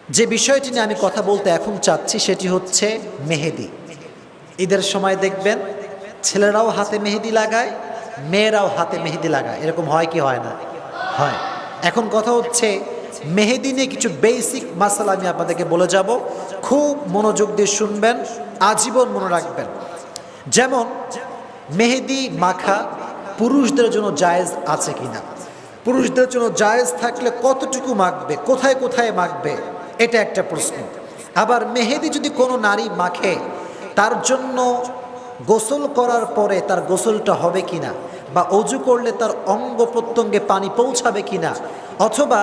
যে বিষয়টি নিয়ে আমি কথা বলতে এখন চাচ্ছি সেটি হচ্ছে মেহেদি। ঈদের সময় দেখবেন ছেলেরাও হাতে মেহেদি লাগায়, মেয়েরাও হাতে মেহেদি লাগায়। এরকম হয় কি হয় না? হয়। এখন কথা হচ্ছে মেহেদি নিয়ে কিছু বেসিক মাসালা আমি আপনাদেরকে বলে যাব, খুব মনোযোগ দিয়ে শুনবেন, আজীবন মনে রাখবেন। যেমন মেহেদি মাখা পুরুষদের জন্য জায়েজ আছে কিনা, পুরুষদের জন্য জায়েজ থাকলে কতটুকু মাখবে, কোথায় কোথায় মাখবে, এটা একটা প্রশ্ন। আবার মেহেদি যদি কোনো নারী মাখে তার জন্য গোসল করার পরে তার গোসলটা হবে কিনা, বা অজু করলে তার অঙ্গ প্রত্যঙ্গে পানি পৌঁছাবে কিনা, অথবা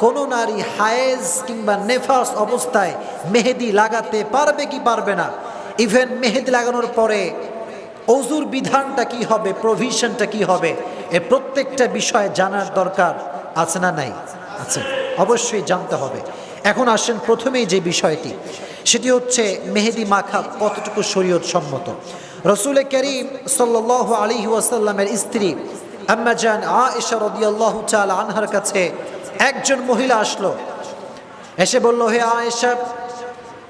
কোনো নারী হায়েজ কিংবা নেফাস অবস্থায় মেহেদি লাগাতে পারবে কি পারবে না, ইভেন মেহেদি লাগানোর পরে অজুর বিধানটা কি হবে, প্রভিশনটা কি হবে, এ প্রত্যেকটা বিষয় জানার দরকার আছে না নাই? আছে, অবশ্যই জানতে হবে। এখন আসেন প্রথমেই যে বিষয়টি, সেটি হচ্ছে মেহেদি মাখা কতটুকু শরীয়ত সম্মত। রসুল করিম সাল্লাল্লাহু আলাইহি ওয়াসাল্লামের স্ত্রী আম্মা জান আয়েশা রাদিয়াল্লাহু তাআলা আনহার কাছে একজন মহিলা আসলো, এসে বলল, হে আয়েশা,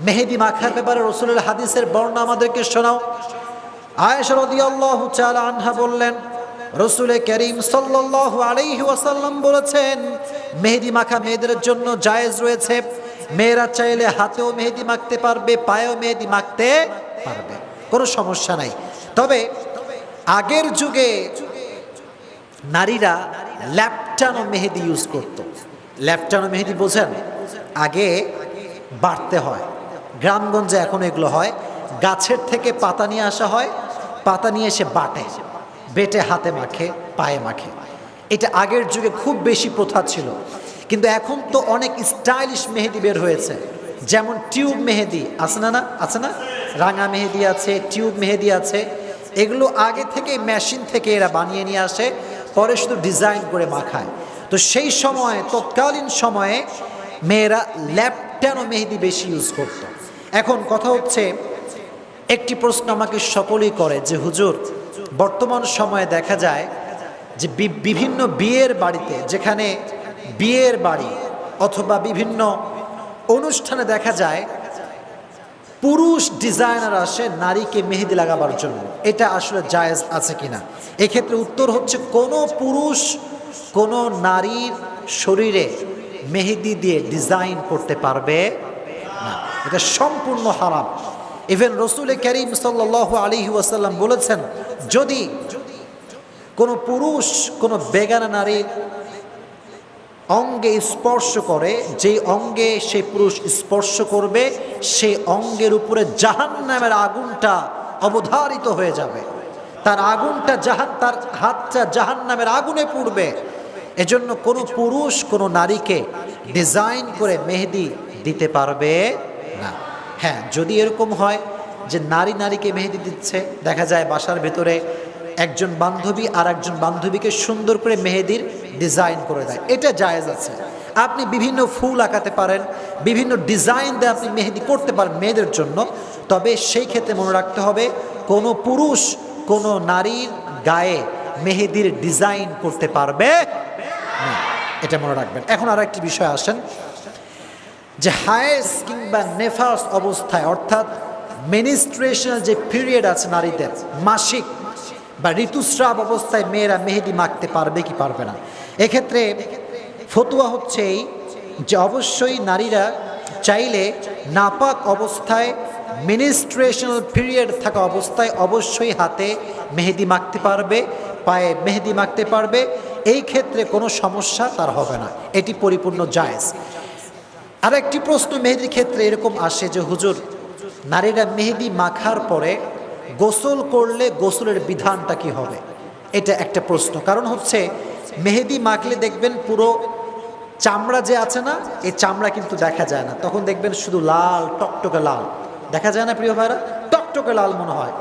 মেহেদি মাখার ব্যাপারে রসুলের হাদিসের বর্ণনা আমাদেরকে শোনাও। আয়েশা রাদিয়াল্লাহু তাআলা আনহা বললেন, রসুল করিম সাল্লাল্লাহু আলাইহি ওয়াসাল্লাম বলেছেন মেহেদি মাখা মেয়েদের জন্য জায়েজ রয়েছে। মেয়েরা চাইলে হাতেও মেহেদি মাখতে পারবে, পায়েও মেহেদি মাখতে পারবে, কোনো সমস্যা নাই। তবে আগের যুগে নারীরা ল্যাপটানো মেহেদি ইউজ করত। ল্যাপটানো মেহেদি বোঝেন? আগে বাড়তে হয়, গ্রামগঞ্জে এখন এগুলো হয়, গাছের থেকে পাতা নিয়ে আসা হয়, পাতা নিয়ে এসে বাটে, বেটে হাতে মাখে, পায়ে মাখে। এটা আগের যুগে খুব বেশি প্রথা ছিল। কিন্তু এখন তো অনেক স্টাইলিশ মেহেদি বের হয়েছে, যেমন টিউব মেহেদি আছে না, আছে না, রাঙা মেহেদি আছে, টিউব মেহেদি আছে। এগুলো আগে থেকে মেশিন থেকে এরা বানিয়ে নিয়ে আসে, পরে শুধু ডিজাইন করে মাখায়। তো সেই সময়ে, তৎকালীন সময়ে মেয়েরা ল্যাপটানো মেহেদি বেশি ইউজ করত। এখন কথা হচ্ছে, একটি প্রশ্ন আমাকে সকলেই করে যে হুজুর, বর্তমান সময়ে দেখা যায় যে বিভিন্ন বিয়ের বাড়িতে, যেখানে বিয়ের বাড়ি অথবা বিভিন্ন অনুষ্ঠানে দেখা যায় পুরুষ ডিজাইনার আসে নারীকে মেহেদি লাগাবার জন্য, এটা আসলে জায়েজ আছে কিনা? এক্ষেত্রে উত্তর হচ্ছে, কোনো পুরুষ কোনো নারীর শরীরে মেহেদি দিয়ে ডিজাইন করতে পারবে না, এটা সম্পূর্ণ হারাম। ইভেন রসুল করিম সাল্লাল্লাহু আলাইহি ওয়াসাল্লাম বলেছেন, যদি কোনো পুরুষ কোনো বেগানা নারীর অঙ্গে স্পর্শ করে, যেই অঙ্গে সেই পুরুষ স্পর্শ করবে সেই অঙ্গের উপরে জাহান্নামের আগুনটা অবধারিত হয়ে যাবে, তার আগুনটা তার হাতটা জাহান্নামের আগুনে পুড়বে। এজন্য কোনো পুরুষ কোনো নারীকে ডিজাইন করে মেহেদি দিতে পারবে না। হ্যাঁ, যদি এরকম হয় যে নারী নারীকে মেহেদি দিচ্ছে, দেখা যায় বাসার ভেতরে একজন বান্ধবী আর একজন বান্ধবীকে সুন্দর করে মেহেদির ডিজাইন করে দেয়, এটা জায়েজ আছে। আপনি বিভিন্ন ফুল আঁকাতে পারেন, বিভিন্ন ডিজাইন দিয়ে আপনি মেহেদি করতে পারেন মেয়েদের জন্য। তবে সেই ক্ষেত্রে মনে রাখতে হবে, কোনো পুরুষ কোনো নারীর গায়ে মেহেদির ডিজাইন করতে পারবে না, এটা মনে রাখবেন। এখন আর একটি বিষয় আসেন, যে হায়েজ কিংবা নেফাস অবস্থায়, অর্থাৎ মেনিস্ট্রেশনাল যে পিরিয়ড আছে নারীদের, মাসিক বা ঋতুস্রাব অবস্থায় মেয়েরা মেহেদি মাখতে পারবে কি পারবে না? এক্ষেত্রে ফতোয়া হচ্ছে এই, যে অবশ্যই নারীরা চাইলে নাপাক অবস্থায়, মেনিস্ট্রেশনাল পিরিয়ড থাকা অবস্থায় অবশ্যই হাতে মেহেদি মাখতে পারবে, পায়ে মেহেদি মাখতে পারবে, এই ক্ষেত্রে কোনো সমস্যা তার হবে না, এটি পরিপূর্ণ জায়েজ। আর একটি প্রশ্ন মেহেদির ক্ষেত্রে এরকম আসে যে হুজুর, নারীরা মেহেদি মাখার পরে গোসল করলে গোসলের বিধানটা কি হবে? এটা একটা প্রশ্ন। কারণ হচ্ছে, মেহেদি মাখলে দেখবেন পুরো চামড়া যে আছে না, এই চামড়া কিন্তু দেখা যায় না, তখন দেখবেন শুধু লাল, টকটকে লাল দেখা যায় না প্রিয় ভাইরা, টকটকে লাল মনে হয়।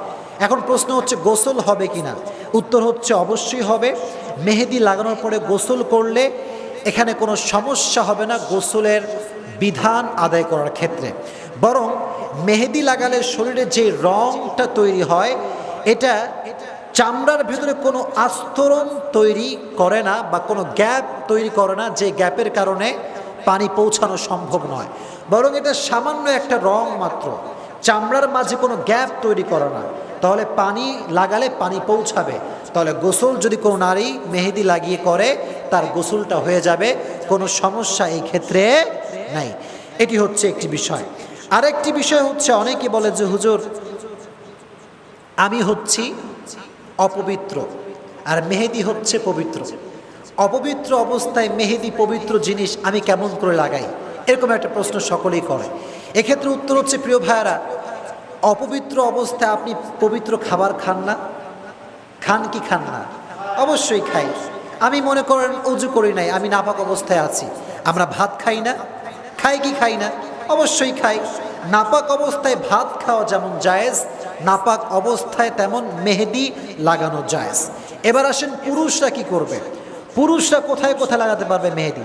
এখন প্রশ্ন হচ্ছে, গোসল হবে কিনা? উত্তর হচ্ছে অবশ্যই হবে। মেহেদি লাগানোর পরে গোসল করলে এখানে কোনো সমস্যা হবে না গোসলের বিধান আদায় করার ক্ষেত্রে। বরং মেহেদি লাগালে শরীরে যে রংটা তৈরি হয়, এটা চামড়ার ভেতরে কোনো আস্তরণ তৈরি করে না বা কোনো গ্যাপ তৈরি করে না, যে গ্যাপের কারণে পানি পৌঁছানো সম্ভব নয়, বরং এটা সামান্য একটা রং মাত্র, চামড়ার মাঝে কোনো গ্যাপ তৈরি করে না। তাহলে পানি লাগালে পানি পৌঁছাবে। তাহলে গোসল যদি কোনো নারী মেহেদি লাগিয়ে করে তার গোসলটা হয়ে যাবে, কোনো সমস্যা এই ক্ষেত্রে নাই। এটি হচ্ছে একটি বিষয়। আরেকটি বিষয় হচ্ছে, অনেকে বলে যে হুজুর আমি হচ্ছি অপবিত্র আর মেহেদি হচ্ছে পবিত্র, অপবিত্র অবস্থায় মেহেদি পবিত্র জিনিস আমি কেমন করে লাগাই, এরকম একটা প্রশ্ন সকলেই করে। এক্ষেত্রে উত্তর হচ্ছে, প্রিয় ভাইয়েরা, অপবিত্র অবস্থায় আপনি পবিত্র খাবার খান না? খান কি খান না? অবশ্যই খাই। আমি মনে করেন উজু করি নাই, আমি নাপাক অবস্থায় আছি, আমরা ভাত খাই না? খাই কি খাই না? অবশ্যই খাই। নাপাক অবস্থায় ভাত খাওয়া যেমন জায়েজ, নাপাক অবস্থায় তেমন মেহেদি লাগানো জায়েজ। এবার আসেন পুরুষরা কি করবে? পুরুষরা কোথায় কোথায় লাগাতে পারবে মেহেদি?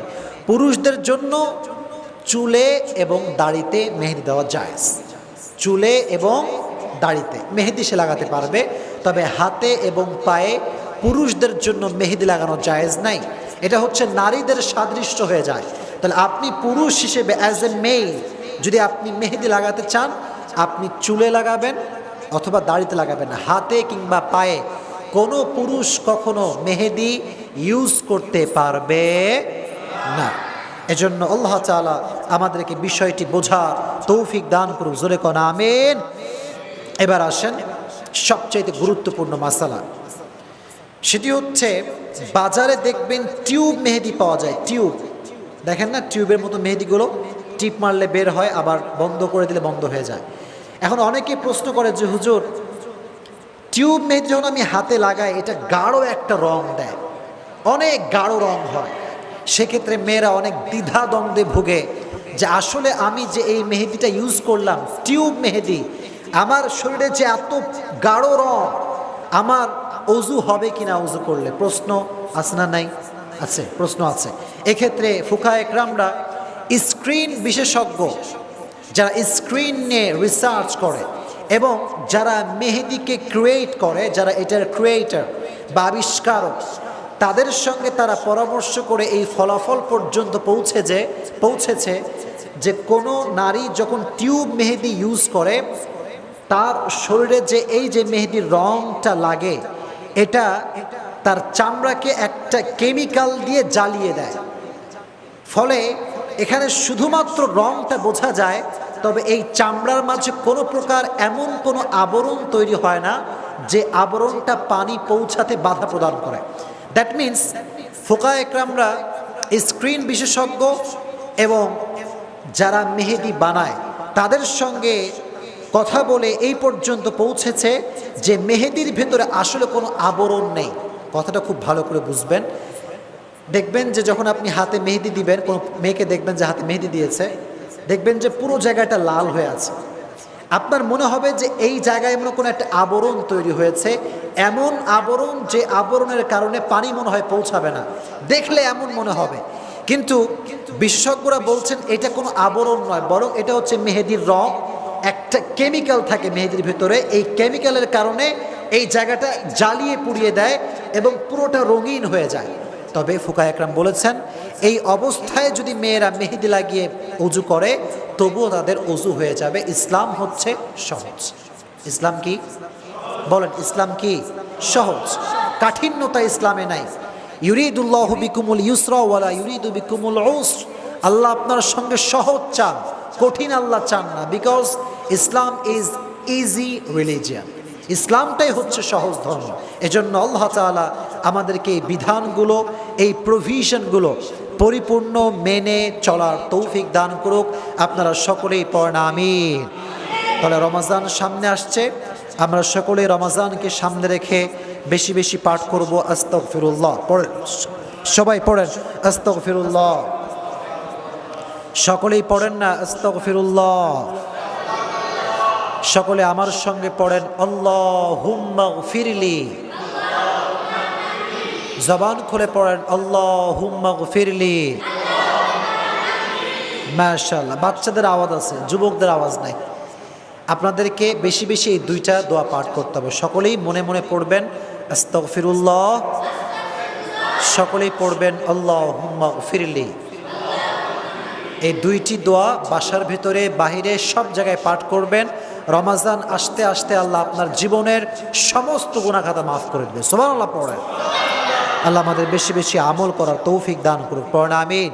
পুরুষদের জন্য চুলে এবং দাড়িতে মেহেদি দেওয়া জায়েজ। চুলে এবং দাড়িতে মেহেদি সে লাগাতে পারবে, তবে হাতে এবং পায়ে পুরুষদের জন্য মেহেদি লাগানো জায়েজ নাই। এটা হচ্ছে নারীদের সাদৃশ্য হয়ে যায়। তাহলে আপনি পুরুষ হিসেবে অ্যাজ এ মেল যদি আপনি মেহেদি লাগাতে চান, আপনি চুলে লাগাবেন অথবা দাড়িতে লাগাবেন, হাতে কিংবা পায়ে কোনো পুরুষ কখনো মেহেদি ইউজ করতে পারবে না। এজন্য আল্লাহ তাআলা আমাদেরকে বিষয়টি বোঝার তৌফিক দান করুক, জোরে কোন আমিন। এবার আসেন সবচাইতে গুরুত্বপূর্ণ মাসালা, সেটি হচ্ছে বাজারে দেখবেন টিউব মেহেদি পাওয়া যায়। টিউব দেখেন না, টিউবের মতো মেহেদিগুলো টিপ মারলে বের হয়, আবার বন্ধ করে দিলে বন্ধ হয়ে যায়। এখন অনেকেই প্রশ্ন করে যে হুজুর টিউব মেহেদি যখন আমি হাতে লাগাই এটা গাঢ় একটা রং দেয়, অনেক গাঢ় রং হয়, সেক্ষেত্রে মেয়েরা অনেক দ্বিধা দ্বন্দ্বে ভুগে যে আসলে আমি যে এই মেহেদিটা ইউজ করলাম টিউব মেহেদি, আমার শরীরে যে এত গাঢ় রং, আমার অজু হবে কিনা অজু করলে? প্রশ্ন আছে না নাই? আছে, প্রশ্ন আছে। এক্ষেত্রে ফুকায়ে কেরামরা স্ক্রিন বিশেষজ্ঞ, যারা স্ক্রিন নিয়ে রিসার্চ করে এবং যারা মেহেদিকে ক্রিয়েট করে, যারা এটার ক্রিয়েটর বা আবিষ্কারক, তাদের সঙ্গে তারা পরামর্শ করে এই ফলাফল পর্যন্ত পৌঁছেছে যে কোনো নারী যখন টিউব মেহেদি ইউজ করে তার শরীরে যে এই যে মেহেদির রংটা লাগে এটা তার চামড়াকে একটা কেমিক্যাল দিয়ে জ্বালিয়ে দেয়। ফলে এখানে শুধুমাত্র রংটা বোঝা যায়, তবে এই চামড়ার মাঝে কোনো প্রকার এমন কোনো আবরণ তৈরি হয় না যে আবরণটা পানি পৌঁছাতে বাধা প্রদান করে। দ্যাট মিন্স ফুকায়ে কেরামরা স্ক্রিন বিশেষজ্ঞ এবং যারা মেহেদি বানায় তাদের সঙ্গে কথা বলে এই পর্যন্ত পৌঁছেছে যে মেহেদির ভেতরে আসলে কোনো আবরণ নেই। কথাটা খুব ভালো করে বুঝবেন। দেখবেন যে যখন আপনি হাতে মেহেদি দিবেন, কোনো মেয়েকে দেখবেন যে হাতে মেহেদি দিয়েছে, দেখবেন যে পুরো জায়গাটা লাল হয়ে আছে। আপনার মনে হবে যে এই জায়গায় এমন কোনো একটা আবরণ তৈরি হয়েছে, এমন আবরণ যে আবরণের কারণে পানি মনে হয় পৌঁছাবে না, দেখলে এমন মনে হবে। কিন্তু বিশেষজ্ঞরা বলছেন এটা কোনো আবরণ নয়, বরং এটা হচ্ছে মেহেদির রং। একটা কেমিক্যাল থাকে মেহেদির ভেতরে, এই কেমিক্যালের কারণে এই জায়গাটা জ্বালিয়ে পুড়িয়ে দেয় এবং পুরোটা রঙিন হয়ে যায়। তবে ফুকায়ে কেরাম বলেছেন এই অবস্থায় যদি মেয়েরা মেহেদি লাগিয়ে অজু করে তবুও তাদের অজু হয়ে যাবে। ইসলাম হচ্ছে সহজ। ইসলাম কি বলেন? ইসলাম কি সহজ, কাঠিন্যতা ইসলামে নাই। ইউরিদুল্লাহু বিকুমুল ইউসরা ওয়ালা ইউরিদু বিকুমুল উসর। আল্লাহ আপনার সঙ্গে সহজ চান, কঠিন আল্লাহ চান না। Because Islam is easy religion, ইসলামটাই হচ্ছে সহজ ধর্ম। এজন্য আল্লাহ তাআলা আমাদেরকে এই বিধানগুলো, এই প্রভিশনগুলো পরিপূর্ণ মেনে চলার তৌফিক দান করুক। আপনারা সকলেই পড়েন আমিন। তাহলে রমজান সামনে আসছে, আমরা সকলেই রমজানকে সামনে রেখে বেশি বেশি পাঠ করব আস্তাগফিরুল্লাহ। পড়েন, সবাই পড়েন আস্তাগফিরুল্লাহ। সকলেই পড়েন না আস্তাগফিরুল্লাহ। সকলে আমার সঙ্গে পড়েন আল্লাহুম্মা গফিরলি। জবান খুলে পড়েন আল্লাহুম্মা গফিরলি। মাশাআল্লাহ, বাচ্চাদের আওয়াজ আছে, যুবকদের আওয়াজ নাই। আপনাদেরকে বেশি বেশি এই দুইটা দোয়া পাঠ করতে হবে। সকলেই মনে মনে পড়বেন আস্তাগফিরুল্লাহ, সকলেই পড়বেন আল্লাহুম্মা গফিরলি। এই দুইটি দোয়া বাসার ভিতরে বাহিরে সব জায়গায় পাঠ করবেন। রমাজান আসতে আসতে আল্লাহ আপনার জীবনের সমস্ত গুনাহ খাতা মাফ করে দেবে। সুবহানাল্লাহ পড়েন। আল্লাহ আমাদের বেশি বেশি আমল করার তৌফিক দান করুক। পড়েন আমিন।